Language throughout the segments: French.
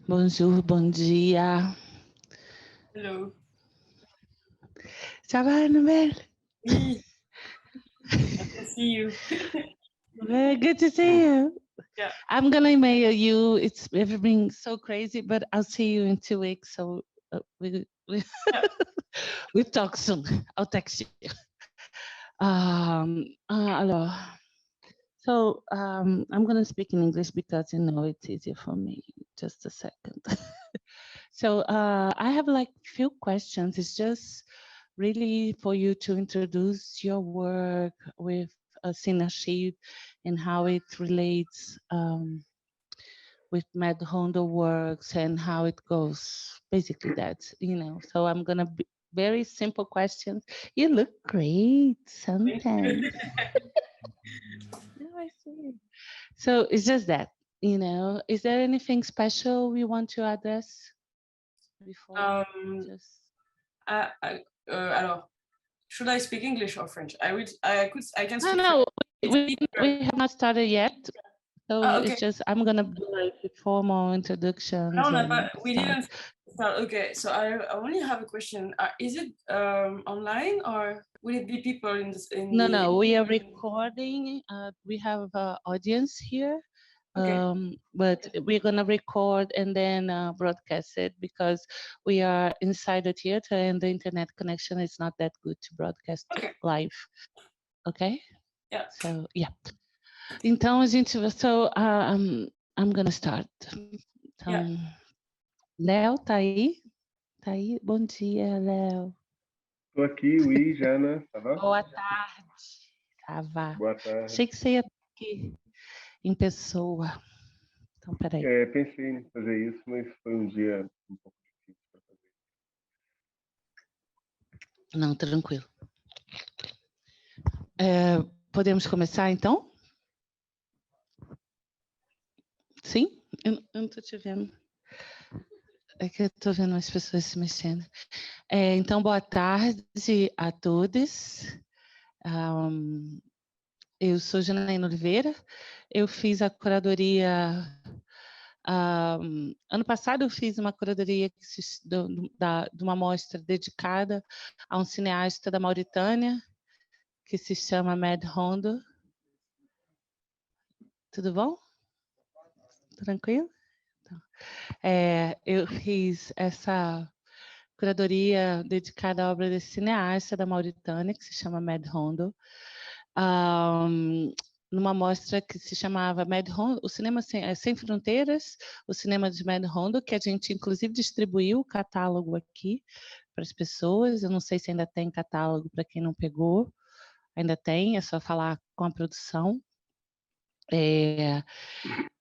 Bonjour, bom dia. Hello. Ça va, Annabelle? Oui. Nice to see you. Very good to see you. Yeah. I'm gonna email you. It's everything so crazy, but I'll see you in 2 weeks. So we Yeah. we talk soon. I'll text you. Alors, so I'm gonna speak in English because it's easier for me. Just a second. So I have like few questions. It's just really for you to introduce your work with Sinashiv and how it relates with Mad Honda works and how it goes. Basically, that's, so I'm going to be very simple questions. You look great, suntan. I see. So it's just that, is there anything special we want to address before? Alors, should I speak English or French? I can speak No, French. we have not started yet. So Okay. it's just, I'm going to do like a formal introductions. No, we didn't start. Okay, so I only have a question. Is it online or will it be people in this? No, we are recording. We have an audience here. Okay. But we're going to record and then broadcast it because we are inside the theater and the internet connection is not that good to broadcast live. Okay? Yeah. So, yeah. Então, a gente... So, I'm going to start. Então, Léo, tá aí? Tá aí? Bom dia, Léo. Estou aqui, oui, Jana, ça va? Boa tarde. Tá, vá. Boa tarde. Achei que você ia estar aqui em pessoa. Então, peraí. Pensei em fazer isso, mas foi um dia um pouco difícil para fazer. Não, tranquilo. Podemos começar, então? Sim? Eu não estou te vendo. É que eu estou vendo as pessoas se mexendo. Então, boa tarde a todos. Eu sou Janaína Oliveira. Eu fiz a curadoria... ano passado eu fiz uma curadoria de uma mostra dedicada a um cineasta da Mauritânia, que se chama Mad Hondo. Tudo bom? Tranquilo? Então, eu fiz essa curadoria dedicada à obra desse cineasta da Mauritânia, que se chama Mad Hondo, numa mostra que se chamava Mad Hondo, o Cinema Sem Fronteiras, o cinema de Mad Hondo, que a gente inclusive distribuiu o catálogo aqui para as pessoas. Eu não sei se ainda tem catálogo para quem não pegou. Ainda tem, é só falar com a produção.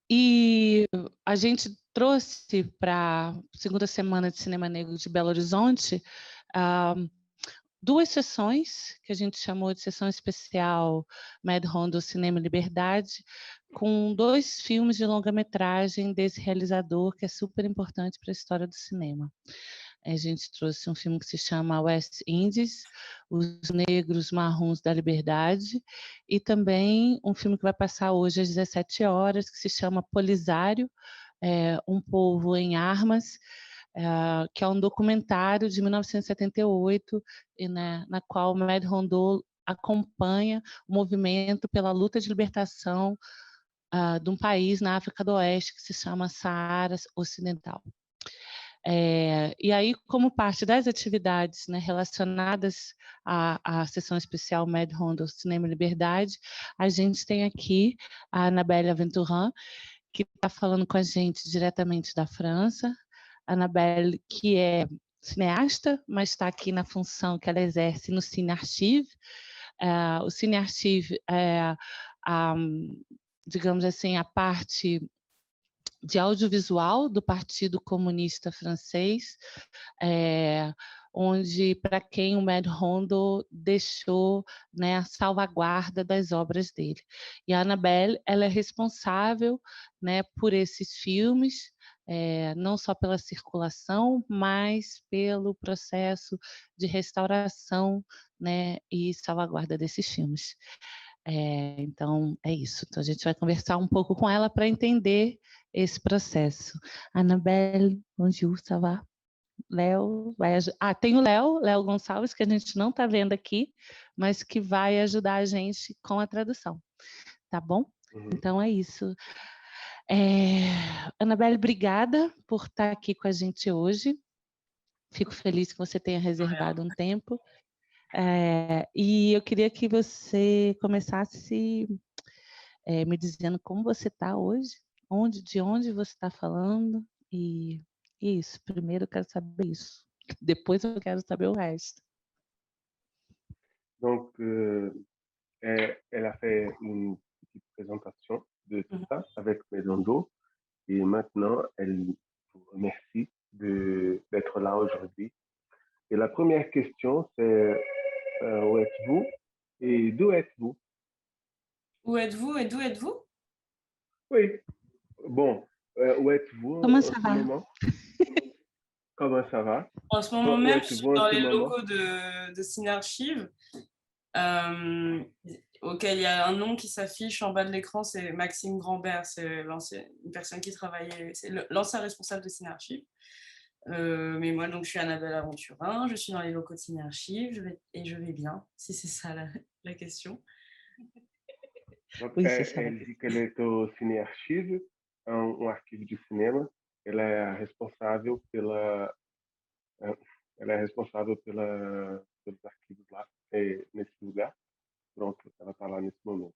E a gente trouxe para a segunda semana de Cinema Negro de Belo Horizonte 2 sessões, que a gente chamou de sessão especial Mad Hondo Cinema e Liberdade, com 2 filmes de longa-metragem desse realizador, que é super importante para a história do cinema. A gente trouxe um filme que se chama West Indies, Os Negros Marrons da Liberdade, e também um filme que vai passar hoje às 17 horas, que se chama Polisário, Um Povo em Armas, que é um documentário de 1978, na qual Mad Hondo acompanha o movimento pela luta de libertação de um país na África do Oeste que se chama Saara Ocidental. E aí, como parte das atividades relacionadas à sessão especial Mad Hondo Cinema e Liberdade, a gente tem aqui a Annabelle Aventurin, que está falando com a gente diretamente da França. Annabelle, que é cineasta, mas está aqui na função que ela exerce no Cine Archive. O Cine Archive é, digamos assim, a parte de audiovisual do Partido Comunista Francês, onde, para quem o Mad Hondo deixou a salvaguarda das obras dele. E a Annabelle, ela é responsável por esses filmes, não só pela circulação, mas pelo processo de restauração e salvaguarda desses filmes. Então, é isso. Então, a gente vai conversar um pouco com ela para entender esse processo. Annabelle, bonjour, ça va? Léo vai ajudar. Tem o Léo Gonçalves, que a gente não está vendo aqui, mas que vai ajudar a gente com a tradução. Tá bom? Então, é isso. Annabelle, obrigada por estar aqui com a gente hoje. Fico feliz que você tenha reservado um tempo. E eu queria que você começasse me dizendo como você está hoje, de onde você está falando, e isso. Primeiro eu quero saber isso. Depois eu quero saber o resto. Donc, elle a fait une petite présentation de tout ça avec Medondo. Et maintenant, elle vous remercie d'être là aujourd'hui. Et la première question, c'est où êtes-vous et d'où êtes-vous? Où êtes-vous et d'où êtes-vous? Oui. Bon, où êtes-vous Comment en ça ce va? moment? Comment ça va? En ce moment Où même, je suis êtes-vous en dans ce les moment? locaux de Cinearchive, auquel il y a un nom qui s'affiche en bas de l'écran, c'est Maxime Grandbert, c'est une personne qui travaillait, c'est l'ancien responsable de Cinearchive. Mais moi, donc, je suis Annabelle Aventurin, je suis dans les locaux de Cinearchive, je vais bien, si c'est ça la question. Donc, Oui, c'est ça. elle dit qu'elle est au Cinéarchive, um arquivo de cinema. Ela é responsável pelos arquivos lá, nesse lugar. Pronto, ela está lá nesse momento.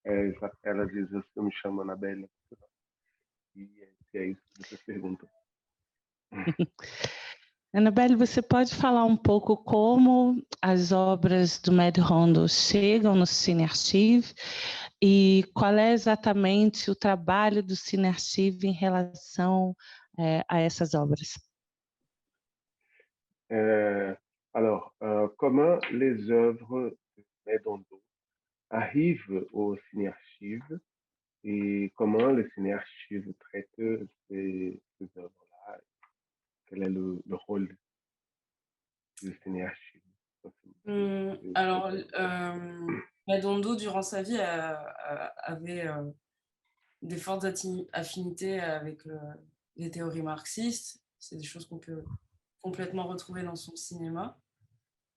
Ela diz: eu me chamo Anabelle. E é isso que você pergunta. Annabelle, você pode falar um pouco como as obras do Med Rondo chegam no Cinearchive e qual é exatamente o trabalho do Cinearchive em relação a essas obras? Alors, comment les œuvres de Medondo arrivent au Cinéarchive et comment le Cinéarchive traite ces œuvres-là? Quel est le rôle du Cinéarchive? Alors, Medondo, durant sa vie, avait des fortes affinités avec les théories marxistes. C'est des choses qu'on peut complètement retrouver dans son cinéma.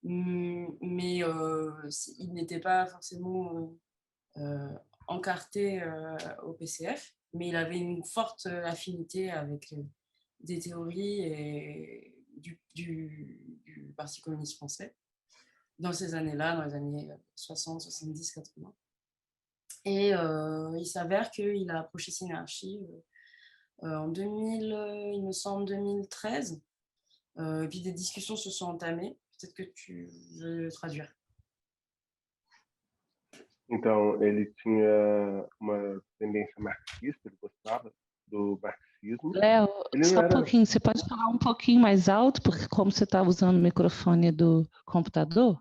Mais il n'était pas forcément encarté au PCF, mais il avait une forte affinité avec des théories et du Parti communiste français dans ces années-là, dans les années 60, 70, 80. Et il s'avère qu'il a approché Cinéarchive en 2000, il me semble 2013, et puis des discussions se sont entamées. Peut-être que je vais le traduire. Então, ele tinha uma tendência marxista, ele gostava do marxismo. Léo, Ele só não um era... pouquinho, você pode falar um pouquinho mais alto, porque como você está usando o microfone do computador,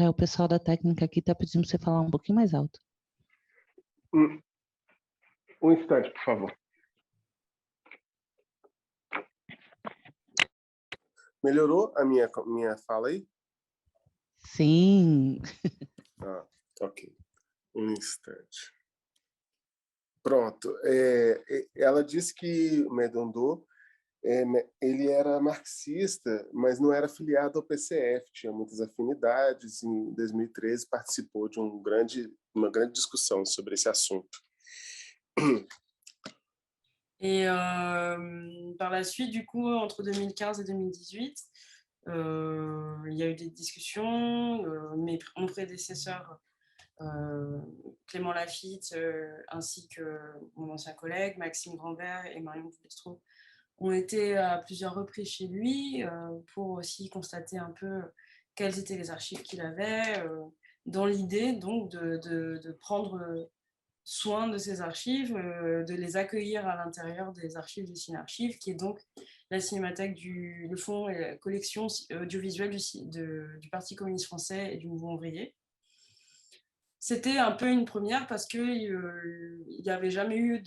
o pessoal da técnica aqui está pedindo para você falar um pouquinho mais alto. Um instante, por favor. Melhorou a minha fala aí? Sim. Ok. Um instante. Pronto. Ela disse que o Medondo ele era marxista, mas não era afiliado ao PCF, tinha muitas afinidades. Em 2013 participou de uma grande discussão sobre esse assunto. Et par la suite, du coup, entre 2015 et 2018, il y a eu des discussions. Mon prédécesseur, Clément Lafitte, ainsi que mon ancien collègue, Maxime Grandbert et Marion Boulestro, ont été à plusieurs reprises chez lui pour aussi constater un peu quelles étaient les archives qu'il avait, dans l'idée donc de prendre soin de ces archives, de les accueillir à l'intérieur des archives du Cinéarchive, qui est donc la cinémathèque le fonds et la collection audiovisuelle du Parti communiste français et du mouvement ouvrier. C'était un peu une première parce qu'il n'y avait jamais eu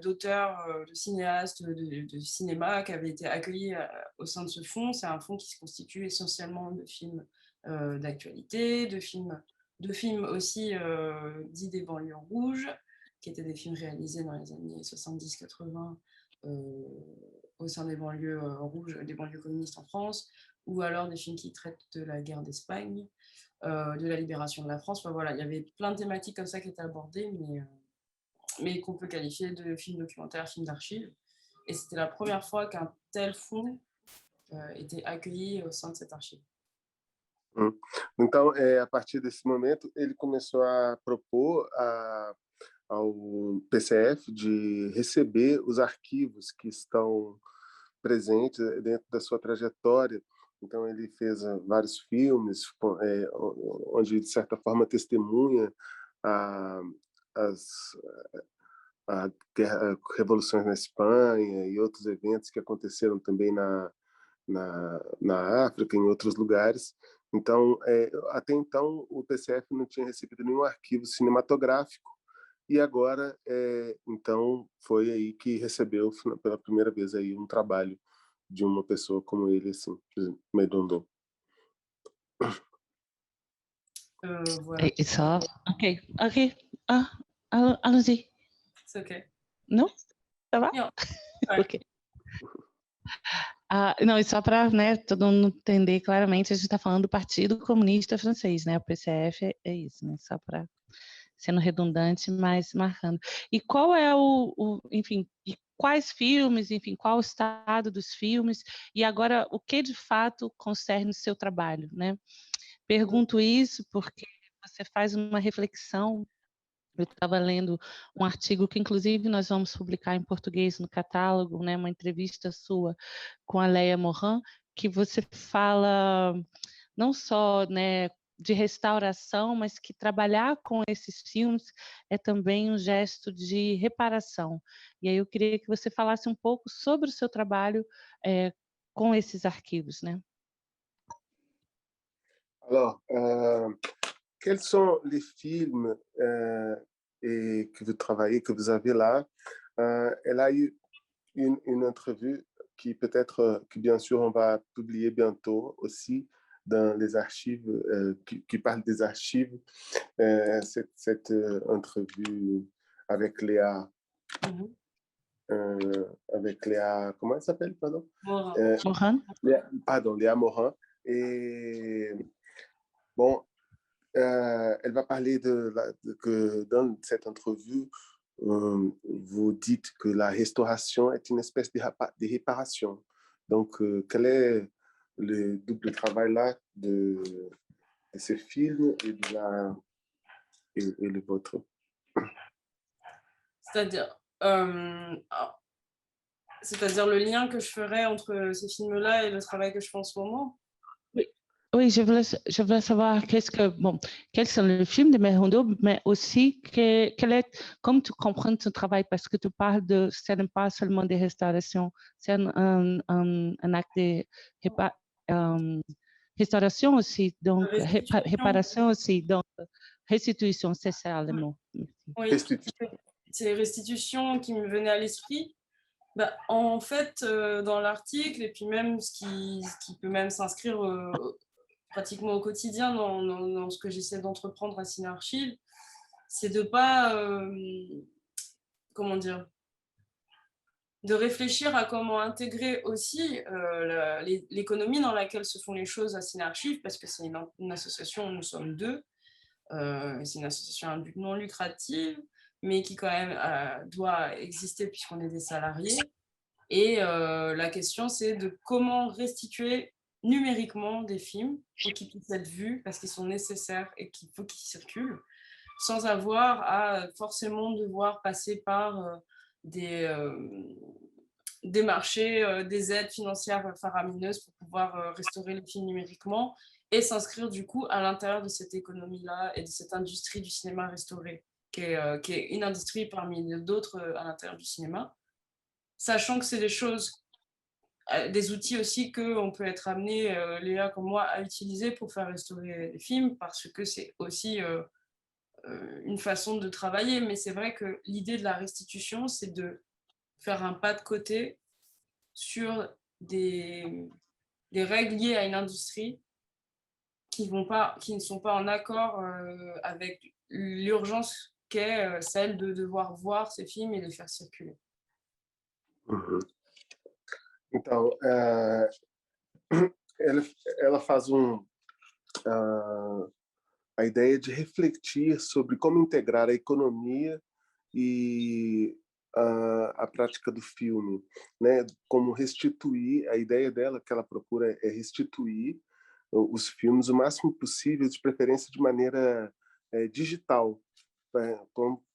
d'auteur, de cinéaste, de cinéma qui avait été accueilli au sein de ce fonds. C'est un fonds qui se constitue essentiellement de films d'actualité, de films de films aussi dits des banlieues rouges, qui étaient des films réalisés dans les années 70-80 au sein des banlieues rouges, des banlieues communistes en France, ou alors des films qui traitent de la guerre d'Espagne, de la libération de la France. Enfin, voilà, il y avait plein de thématiques comme ça qui étaient abordées, mais qu'on peut qualifier de films documentaires, films d'archives. Et c'était la première fois qu'un tel fonds était accueilli au sein de cette archive. Então, a partir desse momento, ele começou a propor ao PCF de receber os arquivos que estão presentes dentro da sua trajetória. Então, ele fez vários filmes, onde, de certa forma, testemunha as revoluções na Espanha e outros eventos que aconteceram também na África, em outros lugares. Então, até então, o PCF não tinha recebido nenhum arquivo cinematográfico, e agora, então, foi aí que recebeu pela primeira vez aí um trabalho de uma pessoa como ele, assim, Medondo. Voilà. Et ça, ok, allons-y. C'est ok. Non? Ça va? Non. Ouais. Ok. Não, e só para, né, todo mundo entender claramente, a gente está falando do Partido Comunista Francês, né? O PCF é isso, né? Só para sendo redundante, mas marcando. E qual é enfim, e quais filmes, enfim, qual o estado dos filmes, e agora o que de fato concerne o seu trabalho, né? Pergunto isso porque você faz uma reflexão. Eu estava lendo um artigo que, inclusive, nós vamos publicar em português no catálogo, né, uma entrevista sua com a Leia Morin, que você fala não só, né, de restauração, mas que trabalhar com esses filmes é também um gesto de reparação. E aí eu queria que você falasse um pouco sobre o seu trabalho com esses arquivos, né? Alors, quels sont les films et que vous travaillez, que vous avez là? Elle a eu une entrevue qui peut-être, que bien sûr on va publier bientôt aussi dans les archives, qui parle des archives, cette entrevue avec Léa, avec Léa, comment elle s'appelle, pardon? Morin. Léa Morin. Et bon, elle va parler que dans cette entrevue, vous dites que la restauration est une espèce de réparation. Donc, quel est le double travail là de ce film et le vôtre? C'est-à-dire le lien que je ferais entre ces films-là et le travail que je fais en ce moment? Oui, je voulais savoir quels sont les films de Merondo, mais aussi comme tu comprends ton travail, parce que tu parles ce n'est pas seulement des restaurations, c'est un acte de restauration aussi, donc réparation aussi, donc restitution, c'est ça le mot. Oui, c'est restitution qui me venait à l'esprit. En fait, dans l'article, et puis même ce qui peut même s'inscrire pratiquement au quotidien dans ce que j'essaie d'entreprendre à Ciné-Archives, c'est de pas, comment dire, de réfléchir à comment intégrer aussi l'économie dans laquelle se font les choses à Ciné-Archives, parce que c'est une association, nous sommes deux, c'est une association à but non lucratif, mais qui quand même doit exister puisqu'on est des salariés. Et la question, c'est de comment restituer numériquement des films pour qu'ils puissent être vus parce qu'ils sont nécessaires et qu'il faut qu'ils circulent, sans avoir à forcément devoir passer par des marchés, des aides financières faramineuses pour pouvoir restaurer les films numériquement et s'inscrire du coup à l'intérieur de cette économie-là et de cette industrie du cinéma restauré, qui est une industrie parmi d'autres à l'intérieur du cinéma. Sachant que c'est des outils aussi qu'on peut être amené, Léa comme moi, à utiliser pour faire restaurer les films, parce que c'est aussi une façon de travailler. Mais c'est vrai que l'idée de la restitution, c'est de faire un pas de côté sur des règles liées à une industrie qui ne sont pas en accord avec l'urgence qu'est celle de devoir voir ces films et les faire circuler. Uhum. Então, ela faz a ideia de refletir sobre como integrar a economia e a prática do filme, né? Como restituir, a ideia dela que ela procura é restituir os filmes o máximo possível, de preferência de maneira digital,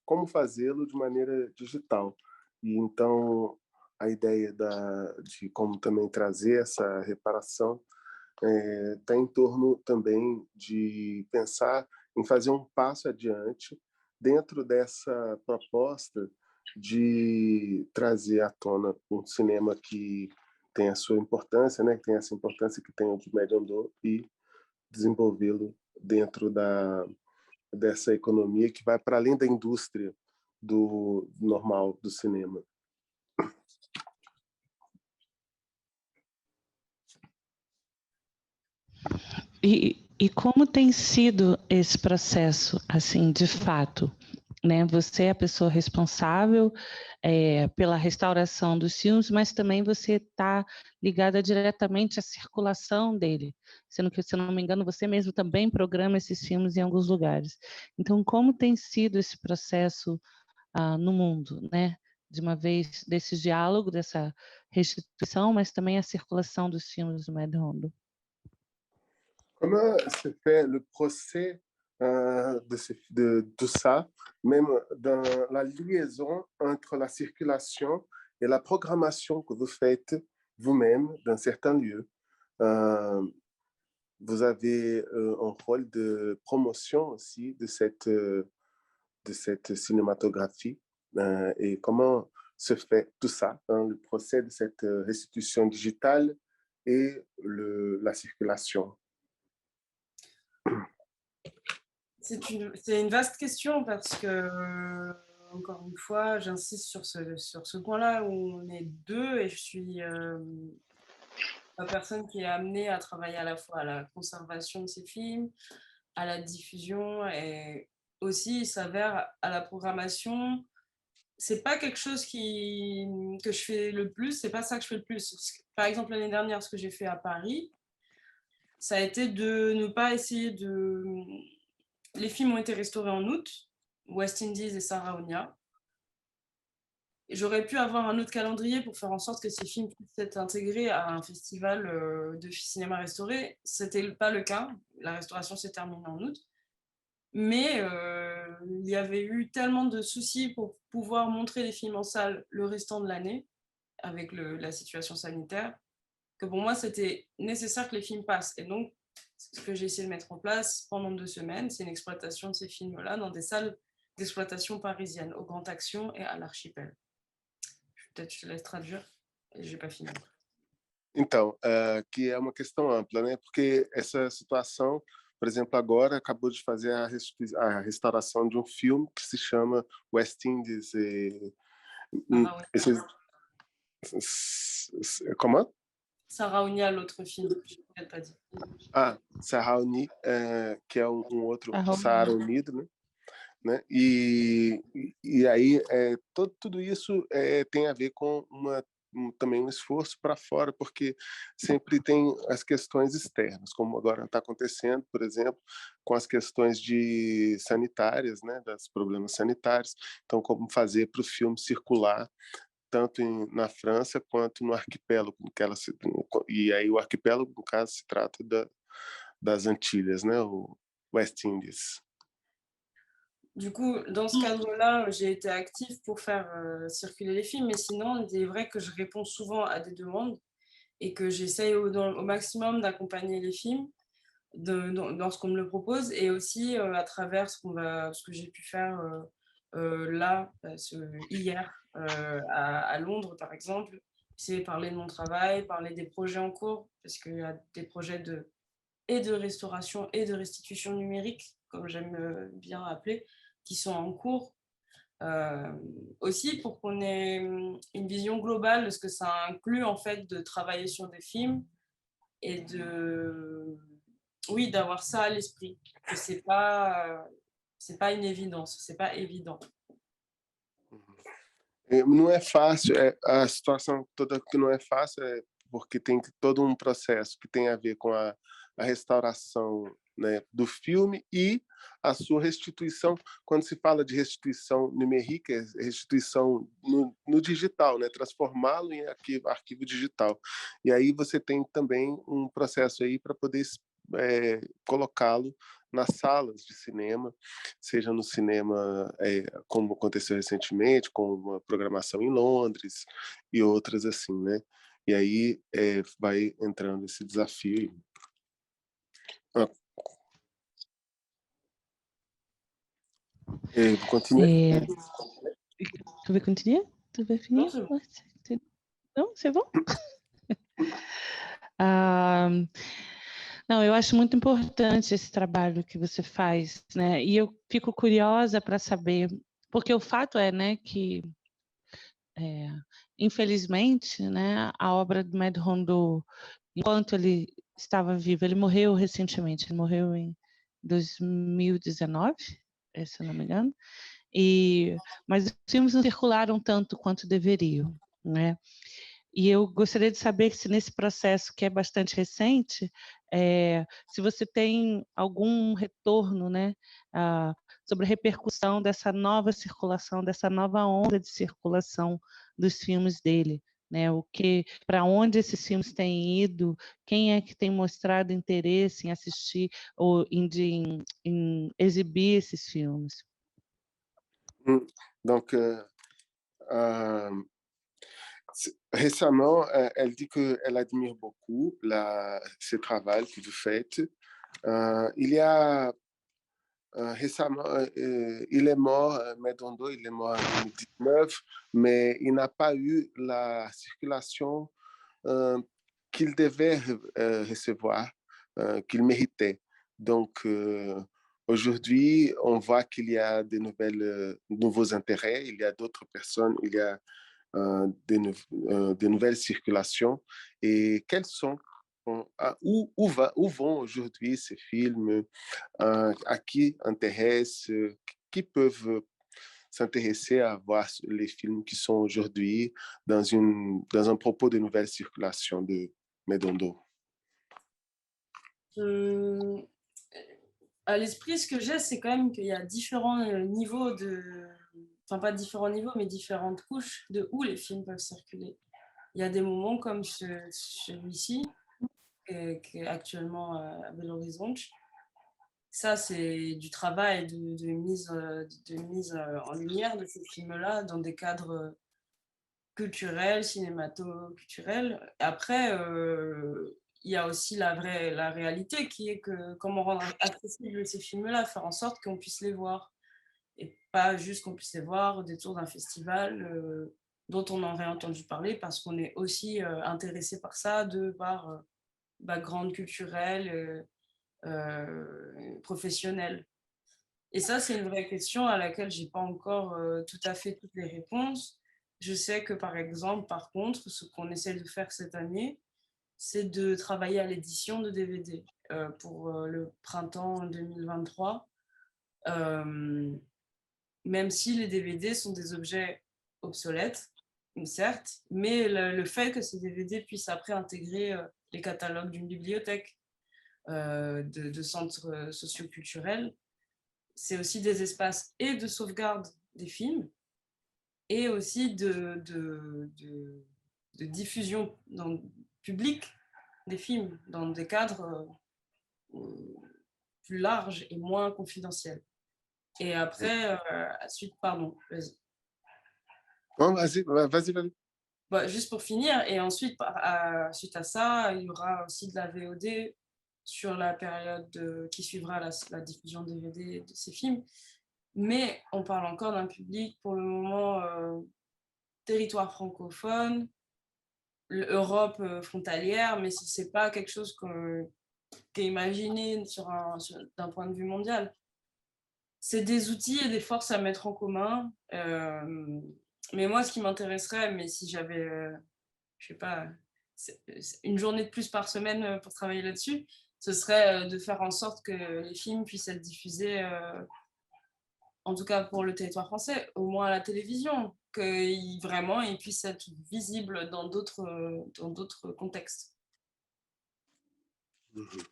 como fazê-lo de maneira digital. E então a ideia de como também trazer essa reparação está em torno também de pensar em fazer um passo adiante dentro dessa proposta de trazer à tona um cinema que tem a sua importância, né, que tem essa importância que tem o de Médio Andor, e desenvolvê-lo dentro dessa economia que vai para além da indústria do normal do cinema. E como tem sido esse processo, assim, de fato? Né? Você é a pessoa responsável pela restauração dos filmes, mas também você está ligada diretamente à circulação dele, sendo que, se eu não me engano, você mesmo também programa esses filmes em alguns lugares. Então, como tem sido esse processo no mundo, né? De uma vez, desse diálogo, dessa restituição, mas também a circulação dos filmes do Médio Andor? Comment se fait le procès de tout ça, même dans la liaison entre la circulation et la programmation que vous faites vous-même dans certains lieux? Vous avez un rôle de promotion aussi de cette cinématographie. Et comment se fait tout ça, hein, le procès de cette restitution digitale et la circulation? C'est une vaste question parce que, encore une fois, j'insiste sur ce point-là où on est deux et je suis la personne qui est amenée à travailler à la fois à la conservation de ces films, à la diffusion et aussi, il s'avère, à la programmation. C'est pas quelque chose que je fais le plus, c'est pas ça que je fais le plus. Par exemple, l'année dernière, ce que j'ai fait à Paris, ça a été de ne pas essayer de... Les films ont été restaurés en août, West Indies et Saraunia. J'aurais pu avoir un autre calendrier pour faire en sorte que ces films puissent être intégrés à un festival de cinéma restauré. C'était pas le cas, la restauration s'est terminée en août. Mais il y avait eu tellement de soucis pour pouvoir montrer les films en salle le restant de l'année, avec la situation sanitaire, que pour moi, c'était nécessaire que les films passent. Et donc, ce que j'ai essayé de mettre en place pendant 2 semaines, c'est une exploitation de ces films-là dans des salles d'exploitation parisiennes, au Grand Action et à l'Archipel. Peut-être je te laisse traduire, et je n'ai pas fini. Então, que é uma questão ampla, né? Porque essa situação, por exemplo, agora acabou de fazer a restauração de um filme que se chama West Indies. Comment? Saraunia, l'autre film, je ne pourrais pas dire. Saraunia, que é um outro Saara Unido, né? E aí tudo isso tem a ver com também um esforço para fora, porque sempre tem as questões externas, como agora está acontecendo, por exemplo, com as questões sanitárias, né, dos problemas sanitários. Então, como fazer para o filme circular tanto na França quanto no arquipélago, e aí o arquipélago, no caso, se trata das Antilhas, né, o West Indies. Du coup, dans ce cadre-là, j'ai été active pour faire circuler les films, mais sinon, il est vrai que je réponds souvent à des demandes et que j'essaye au maximum d'accompagner les films dans ce qu'on me le propose, et aussi à travers ce que j'ai pu faire là, hier, à Londres, par exemple. C'est parler de mon travail, parler des projets en cours, parce qu'il y a des projets de restauration et de restitution numérique, comme j'aime bien appeler, qui sont en cours. Aussi pour qu'on ait une vision globale de ce que ça inclut en fait de travailler sur des films et oui, d'avoir ça à l'esprit, que c'est pas une évidence, c'est pas évident. Não é fácil, a situação toda que não é fácil é porque tem todo um processo que tem a ver com a restauração, né, do filme e a sua restituição. Quando se fala de restituição numérica, é restituição no digital, né, transformá-lo em arquivo digital. E aí você tem também um processo aí para poder colocá-lo nas salas de cinema, seja no cinema, como aconteceu recentemente, com uma programação em Londres e outras assim, né? E aí vai entrando esse desafio. Vous continuez? Tu veux continuer? Tu veux finir? Não, c'est bon? Não, eu acho muito importante esse trabalho que você faz, né? E eu fico curiosa para saber, porque o fato é, né, que infelizmente, né, a obra do Maître Rondeau, enquanto ele estava vivo, ele morreu recentemente, ele morreu em 2019, se eu não me engano, mas os filmes não circularam tanto quanto deveriam, né? E eu gostaria de saber se nesse processo, que é bastante recente, se você tem algum retorno, né, sobre a repercussão dessa nova circulação, dessa nova onda de circulação dos filmes dele, né? Para onde esses filmes têm ido, quem é que tem mostrado interesse em assistir ou em exibir esses filmes? Donc, récemment, elle dit qu'elle admire beaucoup ce travail que vous faites. Il y a récemment, il est mort, Maître Rondeau, il est mort en 2019, mais il n'a pas eu la circulation qu'il devait recevoir, qu'il méritait. Donc, aujourd'hui, on voit qu'il y a de nouveaux intérêts, il y a d'autres personnes, il y a de nouvelles circulations. Et quels sont, où vont aujourd'hui ces films, à qui intéressent, qui peuvent s'intéresser à voir les films qui sont aujourd'hui dans un propos de nouvelle circulation de Maître Rondeau? À l'esprit, ce que j'ai, c'est quand même qu'il y a différents niveaux enfin pas différents niveaux, mais différentes couches de où les films peuvent circuler. Il y a des moments comme celui-ci, qui est actuellement à Belo Horizonte. Ça, c'est du travail de mise en lumière de ces films-là dans des cadres culturels, cinémato-culturels. Après, il y a aussi la réalité qui est que comment rendre accessibles ces films-là, faire en sorte qu'on puisse les voir. Et pas juste qu'on puisse les voir au détour d'un festival dont on aurait entendu parler parce qu'on est aussi intéressé par ça, par background culturel, professionnel. Et ça, c'est une vraie question à laquelle j'ai pas encore tout à fait toutes les réponses. Je sais que par exemple, par contre, ce qu'on essaie de faire cette année, c'est de travailler à l'édition de DVD pour le printemps 2023. Même si les DVD sont des objets obsolètes, certes, mais le fait que ces DVD puissent après intégrer les catalogues d'une bibliothèque, de centres socioculturels, c'est aussi des espaces et de sauvegarde des films et aussi de diffusion publique des films dans des cadres plus larges et moins confidentiels. Et après, ensuite, pardon, vas-y. Non, vas-y. Bah, juste pour finir, et ensuite, suite à ça, il y aura aussi de la VOD sur la période qui suivra la diffusion DVD de ces films. Mais on parle encore d'un public, pour le moment, territoire francophone, l'Europe frontalière, mais ce n'est pas quelque chose qui est imaginé d'un point de vue mondial. C'est des outils et des forces à mettre en commun. Mais moi, ce qui m'intéresserait, mais si j'avais, je sais pas, une journée de plus par semaine pour travailler là-dessus, ce serait de faire en sorte que les films puissent être diffusés, en tout cas pour le territoire français, au moins à la télévision, que vraiment ils puissent être visibles dans d'autres contextes. Uhum.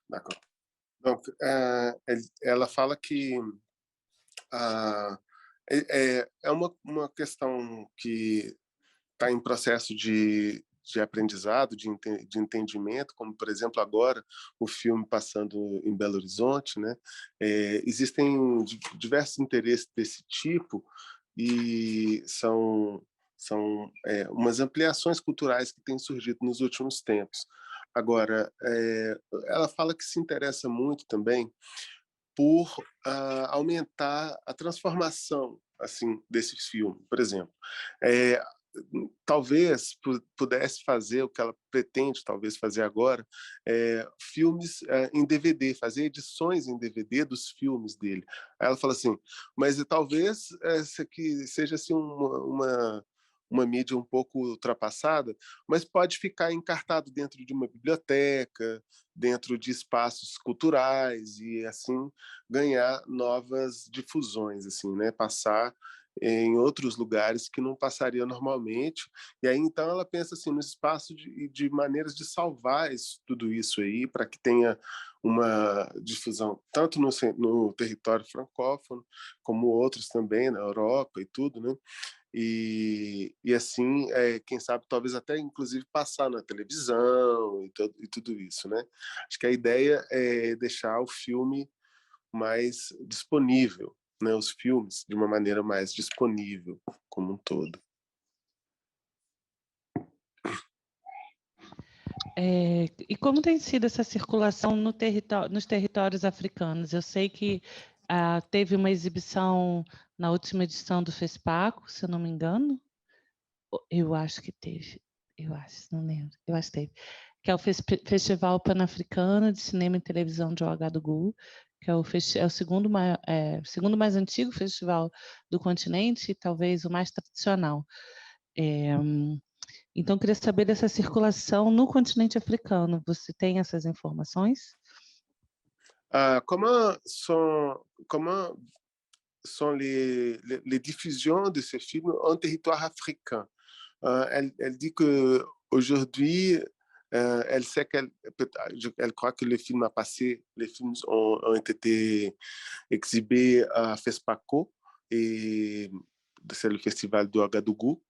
D'accord. Donc, ela fala que é uma questão que está em processo de aprendizado, de entendimento, como, por exemplo, agora o filme passando em Belo Horizonte, né? Existem diversos interesses desse tipo e são umas ampliações culturais que têm surgido nos últimos tempos. Agora, ela fala que se interessa muito também por aumentar a transformação assim desse filme, por exemplo. Talvez pudesse fazer o que ela pretende talvez fazer agora, filmes em DVD, fazer edições em DVD dos filmes dele. Aí ela fala assim, mas talvez essa aqui seja assim uma mídia um pouco ultrapassada, mas pode ficar encartado dentro de uma biblioteca, dentro de espaços culturais e assim ganhar novas difusões, assim, né? Passar em outros lugares que não passaria normalmente. E aí, então, ela pensa assim, no espaço de maneiras de salvar tudo isso aí, para que tenha uma difusão tanto no território francófono, como outros também, na Europa e tudo, né? E assim, quem sabe, talvez até, inclusive, passar na televisão e tudo isso, né? Acho que a ideia é deixar o filme mais disponível, né, os filmes de uma maneira mais disponível como um todo. E como tem sido essa circulação nos territórios africanos? Eu sei que teve uma exibição na última edição do FESPACO, se eu não me engano. Eu acho que teve. Eu acho, não lembro. Eu acho que teve. Que é o Festival Pan-Africano de Cinema e Televisão de Ouagadougou, que é o segundo mais antigo festival do continente e talvez o mais tradicional. Então, queria saber dessa circulação no continente africano. Você tem essas informações? Comment sont les diffusions de ces films en territoire africain? Elle dit que aujourd'hui, elle sait elle croit que le film a passé, les films ont été exhibés à FESPACO, et c'est le festival d'Ouagadougou.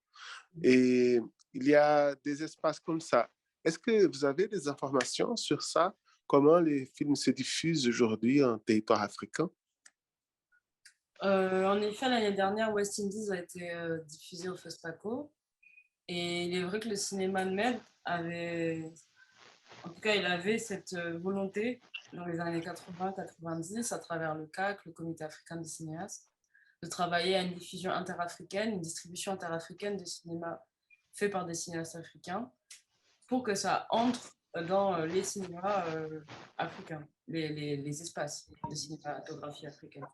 Et il y a des espaces comme ça. Est-ce que vous avez des informations sur ça? Comment les films se diffusent aujourd'hui en territoire africain? En effet, l'année dernière, West Indies a été diffusé au FESPACO. Et il est vrai que le cinéma de Med en tout cas, il avait cette volonté dans les années 80-90, à travers le CAC, le Comité africain des cinéastes, de travailler à une diffusion interafricaine, une distribution interafricaine de cinéma fait par des cinéastes africains, pour que ça entre dans les cinémas africains, les espaces de cinématographie africaine.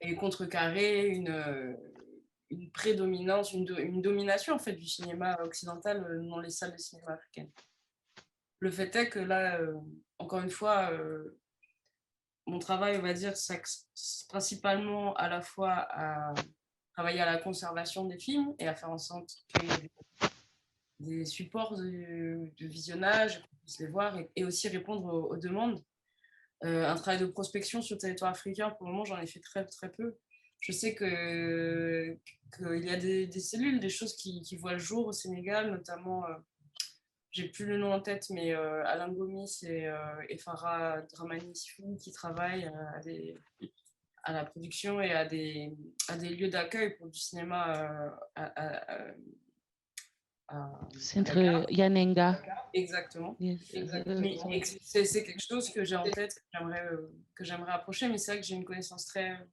Et contrecarrer une prédominance, une domination en fait du cinéma occidental dans les salles de cinéma africaines. Le fait est que là, encore une fois, mon travail, on va dire, s'axe principalement à la fois à travailler à la conservation des films et à faire en sorte qu'il y ait des supports de visionnage, qu'on puisse les voir et aussi répondre aux demandes. Un travail de prospection sur le territoire africain, pour le moment, j'en ai fait très, très peu. Je sais qu'il y a des cellules, des choses qui voient le jour au Sénégal, notamment, j'ai plus le nom en tête, mais Alain Gomis et Farah Dramani Sifou qui travaillent à la production et à des lieux d'accueil pour du cinéma Centre Yanenga. Exactement. Yes. C'est quelque chose que j'ai en tête, que j'aimerais approcher, mais c'est vrai que j'ai une connaissance très,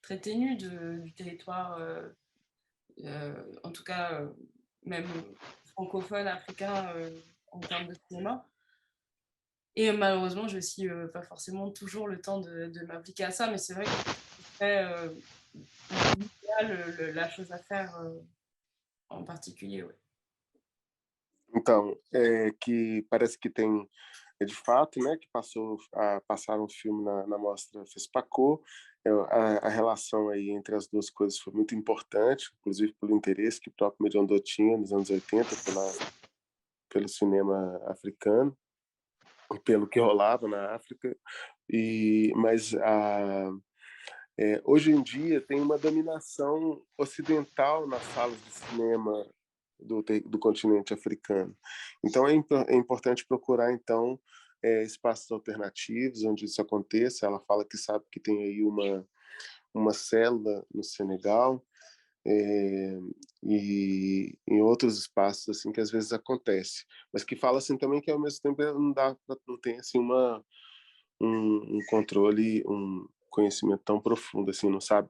très ténue du territoire, en tout cas même francophone, africain, en termes de cinéma. Et malheureusement, je n'ai aussi pas forcément toujours le temps de m'appliquer à ça, mais c'est vrai que c'est la chose à faire en particulier. Ouais. Então, que parece que tem de fato, né, que passaram o filme na mostra FESPACO. A relação aí entre as duas coisas foi muito importante, inclusive pelo interesse que o próprio Mediondo tinha nos anos 80 pelo cinema africano, pelo que rolava na África. Mas hoje em dia tem uma dominação ocidental nas salas de cinema do continente africano. Então é importante procurar então espaços alternativos onde isso aconteça. Ela fala que sabe que tem aí uma célula no Senegal, e em outros espaços assim que às vezes acontece, mas que fala assim também que ao mesmo tempo não tem assim um controle, um conhecimento tão profundo assim, não sabe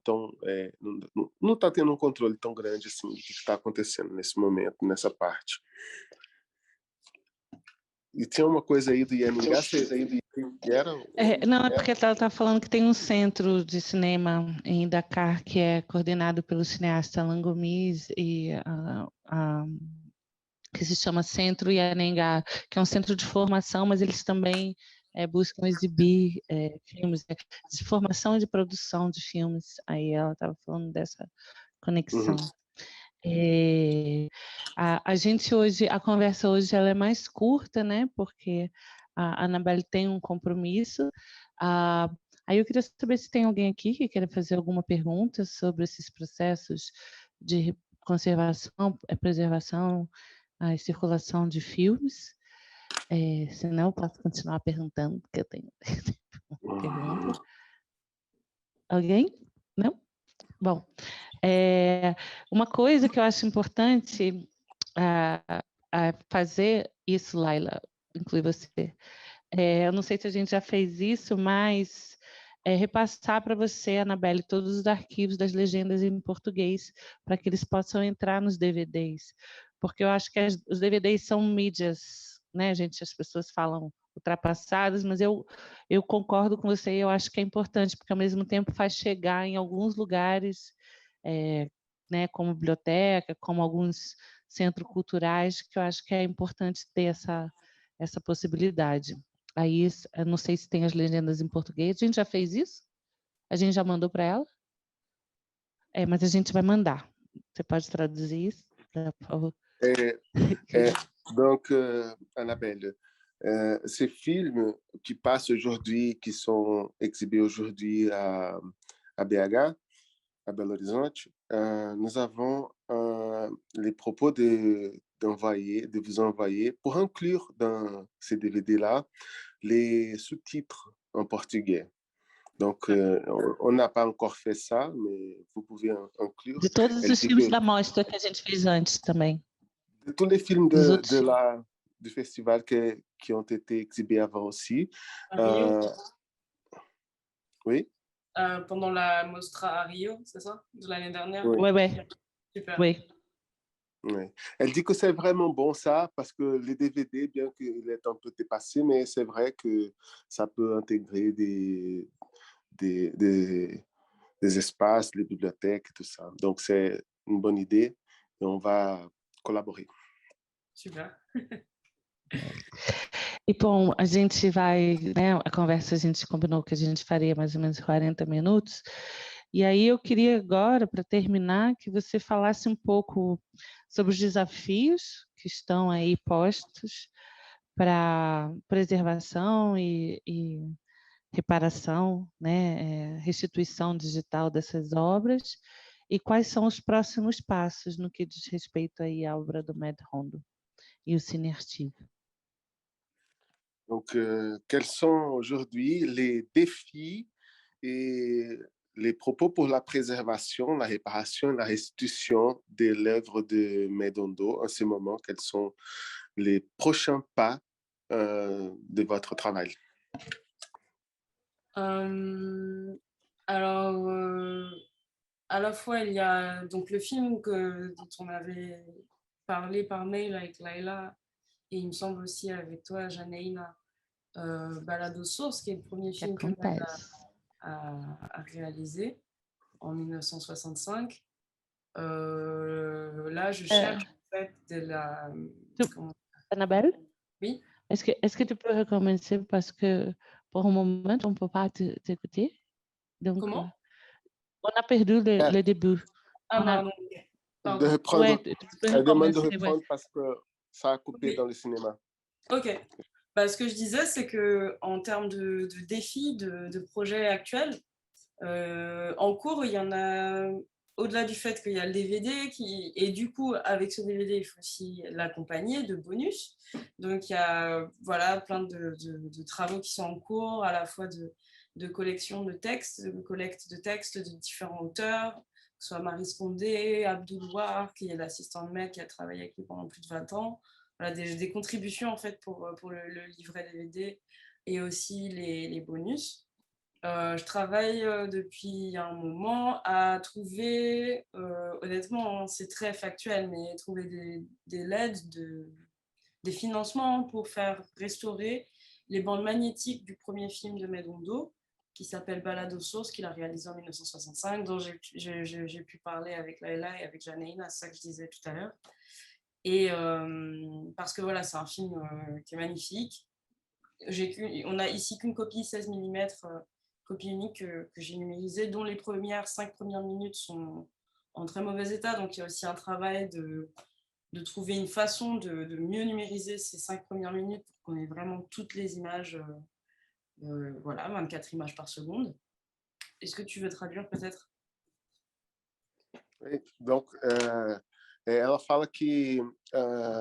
não está tendo um controle tão grande assim do que está acontecendo nesse momento, nessa parte. E tinha uma coisa aí do Yaningá, não, é porque ela está falando que tem um centro de cinema em Dakar que é coordenado pelo cineasta Alain Gomis e que se chama Centro Yaningá, que é um centro de formação, mas eles também buscam exibir filmes, de formação e de produção de filmes. Aí ela estava falando dessa conexão. A conversa hoje ela é mais curta, né? Porque a Anabelle tem um compromisso. Aí eu queria saber se tem alguém aqui que queira fazer alguma pergunta sobre esses processos de conservação, preservação e circulação de filmes. Senão eu posso continuar perguntando, porque eu tenho uma pergunta. Alguém? Não? Bom, uma coisa que eu acho importante fazer isso, Laila, inclui você. Eu não sei se a gente já fez isso, mas repassar para você, Anabelle, todos os arquivos das legendas em português, para que eles possam entrar nos DVDs. Porque eu acho que os DVDs são mídias, né, gente? As pessoas falam ultrapassadas, mas eu concordo com você e eu acho que é importante, porque ao mesmo tempo faz chegar em alguns lugares, né, como biblioteca, como alguns centros culturais, que eu acho que é importante ter essa possibilidade. Aí, eu não sei se tem as legendas em português. A gente já fez isso? A gente já mandou para ela? Mas a gente vai mandar. Você pode traduzir isso, por favor? Donc, Annabelle, ces films qui passent aujourd'hui, qui sont exhibés aujourd'hui à BH, à Belo Horizonte, nous avons les propos de vous envoyer pour inclure dans ces DVD-là les sous-titres en portugais. Donc, on n'a pas encore fait ça, mais vous pouvez inclure. De todos os filmes da mostra que a gente fez antes também. De tous les films du festival qui ont été exhibés avant aussi. Oui. Pendant la Mostra à Rio, c'est ça, de l'année dernière? Oui. Super. Oui. Ouais. Elle dit que c'est vraiment bon ça, parce que les DVD, bien qu'il est un peu dépassé, mais c'est vrai que ça peut intégrer des espaços, des bibliothèques, tout ça. Donc c'est une bonne idée et on va collaborer. Super. E, bom, a gente vai, né, a conversa a gente combinou que a gente faria mais ou menos 40 minutos, e aí eu queria agora, para terminar, que você falasse um pouco sobre os desafios que estão aí postos para preservação e reparação, né, restituição digital dessas obras, e quais são os próximos passos no que diz respeito aí à obra do Med Hondo e o Cine Archive. Donc, quels sont aujourd'hui les défis et les propos pour la préservation, la réparation et la restitution de l'œuvre de Medondo en ce moment? Quels sont les prochains pas de votre travail? Alors, à la fois, il y a donc le film dont on avait parlé par mail avec Laila, et il me semble aussi avec toi, Janaïna, Balade aux sources, qui est le premier film qu'on a réalisé en 1965. Là, je cherche en fait Anabelle? Oui. Est-ce que tu peux recommencer parce que pour un moment, on ne peut pas t'écouter. Donc, Comment? on a perdu É, le début. Ah, On a... pardon. de Pardon. reprendre, Ouais, tu peux elle demande de recommencer, ouais. reprendre parce que ça a coupé Ok. dans le cinéma. Ok. Bah, ce que je disais, c'est que en termes de défis, de projets actuels, en cours, il y en a, au-delà du fait qu'il y a le DVD, et du coup, avec ce DVD, il faut aussi l'accompagner de bonus. Donc, il y a voilà, plein de travaux qui sont en cours, à la fois de collection de textes, de collecte de textes de différents auteurs, que ce soit Marie Scondé, Abdoul War, qui est l'assistant de Meg, qui a travaillé avec lui pendant plus de 20 ans. Voilà, des contributions en fait pour le livret DVD et aussi les bonus. Je travaille depuis un moment à trouver, honnêtement, hein, c'est très factuel, mais trouver des LED, des financements pour faire restaurer les bandes magnétiques du premier film de Medondo, qui s'appelle Balade aux sources, qu'il a réalisé en 1965, dont j'ai pu parler avec Laila et avec Janaïna, c'est ça que je disais tout à l'heure. Et parce que voilà, c'est un film qui est magnifique. On a ici qu'une copie 16 mm, copie unique que j'ai numérisée, dont les 5 premières minutes sont en très mauvais état. Donc il y a aussi un travail de trouver une façon de mieux numériser ces 5 premières minutes pour qu'on ait vraiment toutes les images, voilà, 24 images par seconde. Est-ce que tu veux traduire peut-être? Donc, ela fala que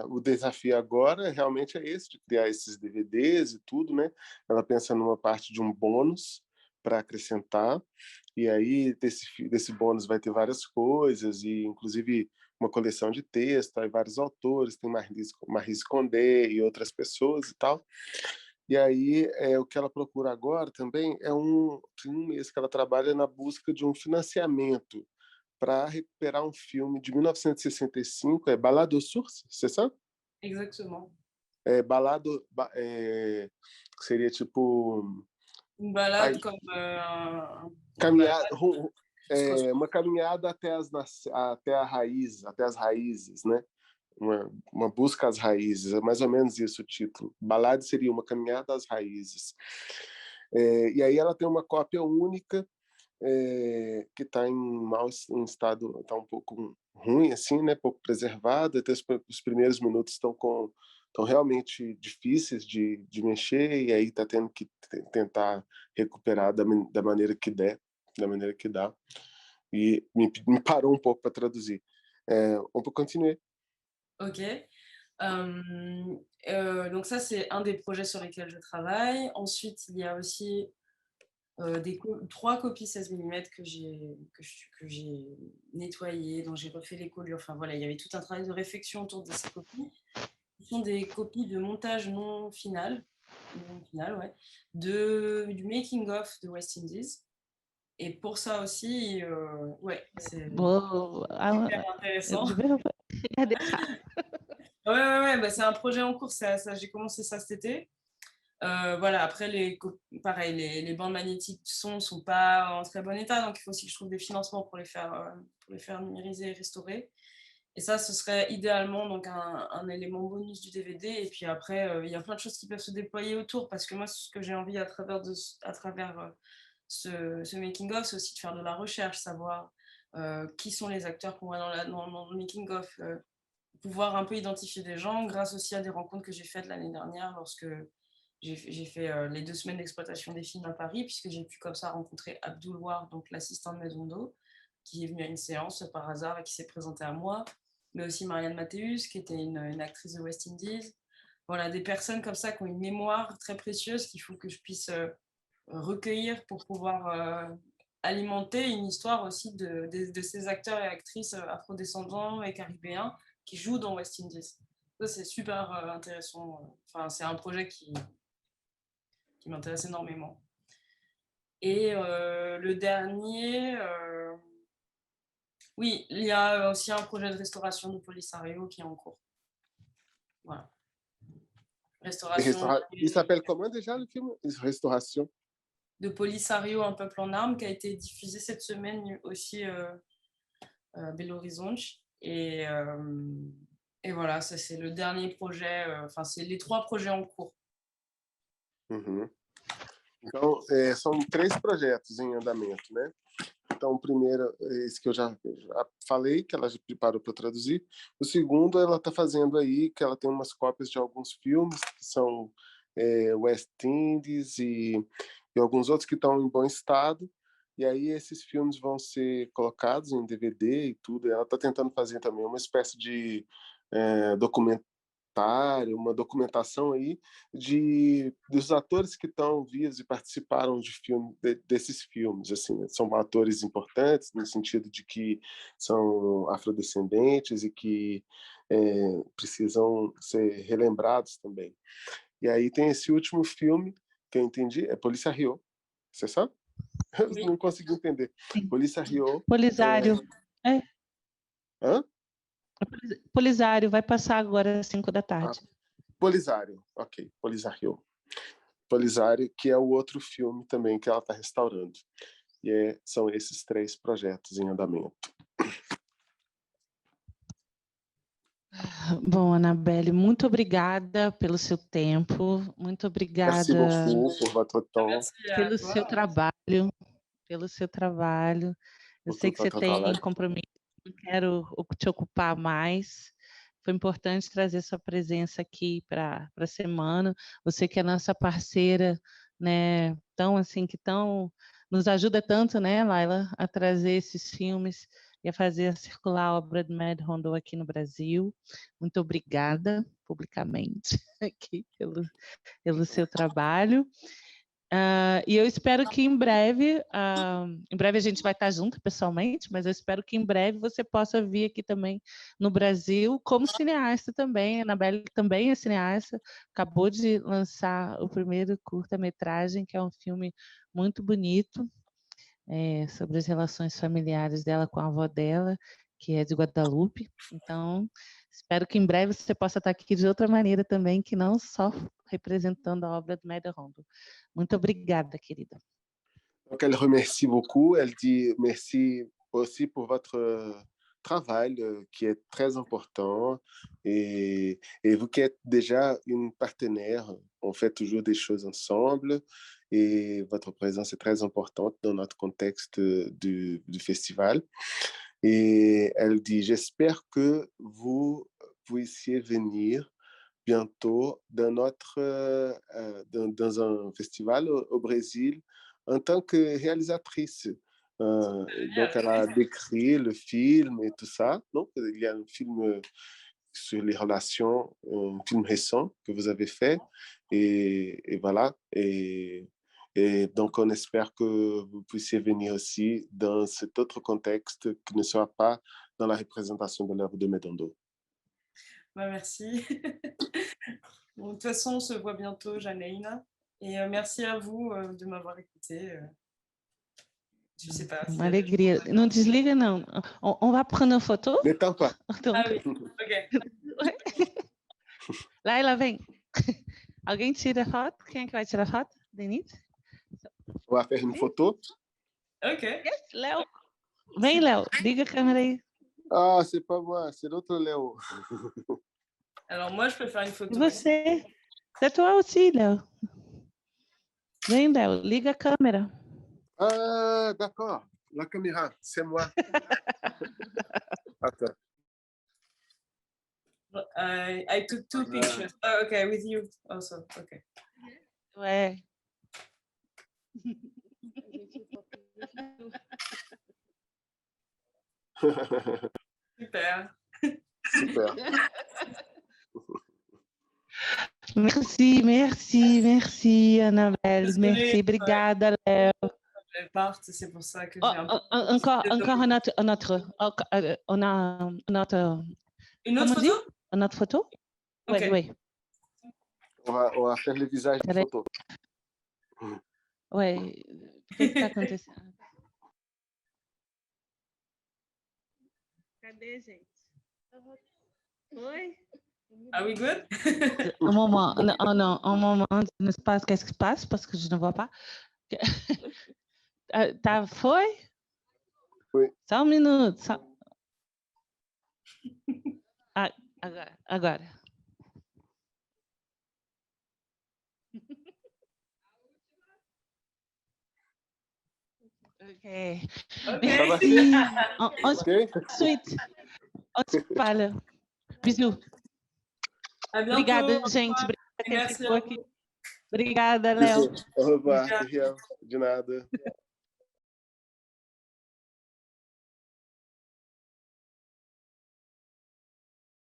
o desafio agora realmente é esse, de criar esses DVDs e tudo, né? Ela pensa numa parte de um bônus para acrescentar, e aí desse bônus vai ter várias coisas, e inclusive uma coleção de texto, aí vários autores, tem Marie Scondé e outras pessoas e tal. E aí, o que ela procura agora também é um mês que ela trabalha na busca de um financiamento para recuperar um filme de 1965, Balado aux Sources, você sabe? Exactement. Balado, seria tipo... Une balade Ai, comme caminhada, balade, uma caminhada até as raízes, né? Uma busca às raízes, é mais ou menos isso o título. Balada seria uma caminhada às raízes. E aí ela tem uma cópia única que está em estado, está um pouco ruim, assim, né? Pouco preservado. Até os primeiros minutos estão realmente difíceis de mexer, e aí está tendo que tentar recuperar da maneira que der, da maneira que dá. E me parou um pouco para traduzir. On peut continuer. Ok. Donc ça, c'est un des projets sur lesquels je travaille. Ensuite, il y a aussi 3 copies 16 mm que j'ai nettoyées, dont j'ai refait les collures. Enfin voilà, il y avait tout un travail de réflexion autour de ces copies. Ce sont des copies de montage non final, ouais, du making-of de West Indies. Et pour ça aussi, ouais, c'est Bon, hyper intéressant. je vais regarder ça. Ouais, bah, c'est un projet en cours, j'ai commencé ça cet été. Voilà, après, pareil, les bandes magnétiques sont pas en très bon état, donc il faut aussi que je trouve des financements pour les faire numériser et restaurer. Et ça, ce serait idéalement donc un élément bonus du DVD. Et puis après, il y a plein de choses qui peuvent se déployer autour, parce que moi, ce que j'ai envie à travers ce making-of, c'est aussi de faire de la recherche, savoir qui sont les acteurs qu'on voit dans le making-of, pouvoir un peu identifier des gens grâce aussi à des rencontres que j'ai faites l'année dernière lorsque j'ai fait les 2 semaines d'exploitation des films à Paris, puisque j'ai pu comme ça rencontrer Abdoul War, donc l'assistant de Medondo, qui est venu à une séance par hasard et qui s'est présenté à moi, mais aussi Marianne Mathéus, qui était une actrice de West Indies. Voilà, des personnes comme ça qui ont une mémoire très précieuse qu'il faut que je puisse recueillir pour pouvoir alimenter une histoire aussi de ces acteurs et actrices afrodescendants et caribéens qui jouent dans West Indies. Ça, c'est super intéressant. Enfin, c'est un projet qui m'intéresse énormément. Et le dernier, oui, il y a aussi un projet de restauration de Polisario qui est en cours. Voilà. Restauration. Il s'appelle comment déjà le film? Restauration. De Polisario, Un peuple en armes, qui a été diffusé cette semaine aussi Belo Horizonte. Et voilà, ça c'est le dernier projet, enfin c'est les 3 projets en cours. Uhum. Então, são 3 projetos em andamento, né? Então, o primeiro, esse que eu já falei, que ela já preparou para traduzir. O segundo, ela está fazendo aí, que ela tem umas cópias de alguns filmes, que são West Indies e alguns outros que estão em bom estado. E aí esses filmes vão ser colocados em DVD e tudo. E ela está tentando fazer também uma espécie de documentário, uma documentação aí dos atores que estão vivos e participaram desses filmes. Assim, são atores importantes no sentido de que são afrodescendentes e que precisam ser relembrados também. E aí tem esse último filme que eu entendi, é Polícia Rio. Você sabe? Eu não consegui entender. Sim. Polícia Rio. Polisário. Hã? Polisário, vai passar agora às 5 da tarde. Polisário, ok. Polisário. Polisário, que é o outro filme também que ela está restaurando. E são esses 3 projetos em andamento. Bom, Annabelle, muito obrigada pelo seu tempo, muito obrigada pelo seu trabalho, Eu sei que você tem compromisso, não quero te ocupar mais. Foi importante trazer sua presença aqui para a semana. Você que é nossa parceira, né? Nos ajuda tanto, né, Laila, a trazer esses filmes e a fazer circular a obra do Mad Rondô aqui no Brasil. Muito obrigada publicamente aqui pelo seu trabalho. E eu espero que em breve a gente vai estar junto pessoalmente, mas eu espero que em breve você possa vir aqui também no Brasil como cineasta também. A Annabelle também é cineasta, acabou de lançar o primeiro curta-metragem, que é um filme muito bonito, sobre as relações familiares dela com a avó dela, que é de Guadalupe. Então, espero que em breve você possa estar aqui de outra maneira também, que não só representando a obra do Mad Rondô. Muito obrigada, querida. Donc, elle remercie beaucoup. Elle dit merci aussi pour votre travail qui est très important. Et vous qui êtes déjà une partenaire, on fait toujours des choses ensemble. Et votre présence est très importante dans notre contexte du festival. Et elle dit, j'espère que vous puissiez venir bientôt dans un festival au Brésil en tant que réalisatrice. Donc, elle a décrit le film et tout ça. Donc, il y a un film sur les relations, un film récent que vous avez fait. Et voilà. Et donc, on espère que vous puissiez venir aussi dans cet autre contexte qui ne soit pas dans la représentation de l'œuvre de Mad Rondô. Merci. Bon, de toute façon, on se voit bientôt, Janaïna. Et merci à vous de m'avoir écouté. Je sais pas. Uma alegria. Não desliga, não. On va prendre une photo? N'étant pas. Ah oui, ok. Laila, vem. Alguém tira a foto? Quem é que vai tirar a foto? Denise? On va faire une photo. Ok. Yes, Léo. Vem, Léo. Liga a câmera aí. Ah, c'est pas moi, c'est l'autre Léo. Alors moi, je peux faire une photo. E você? C'est toi aussi, Léo. Vem, Léo. Liga a câmera. Ah, d'accord. La caméra, c'est moi. Attends. I took 2 pictures. Oh, okay, with you also. Okay. Ouais. Super. Super. Merci, Annabelle. Désolée, merci, obrigada, Léo. Je parte, c'est pour ça que j'ai un peu... Encore un autre. On a un autre. Une autre photo? Une autre photo? Okay. Oui. On va faire le visage de photo. Oui. O que está acontecendo? Cadê, gente? Oi? Are we good? Un moment, non, un moment, qu'est-ce qui se passe parce que je ne vois pas. Foi? Oui. Só um minuto. Agora. Ok. Merci. Ensuite, on se parle. Bisous. À bientôt. Obrigada, gente. Obrigada quem ficou aqui. Obrigada, Léo. Au revoir, de nada.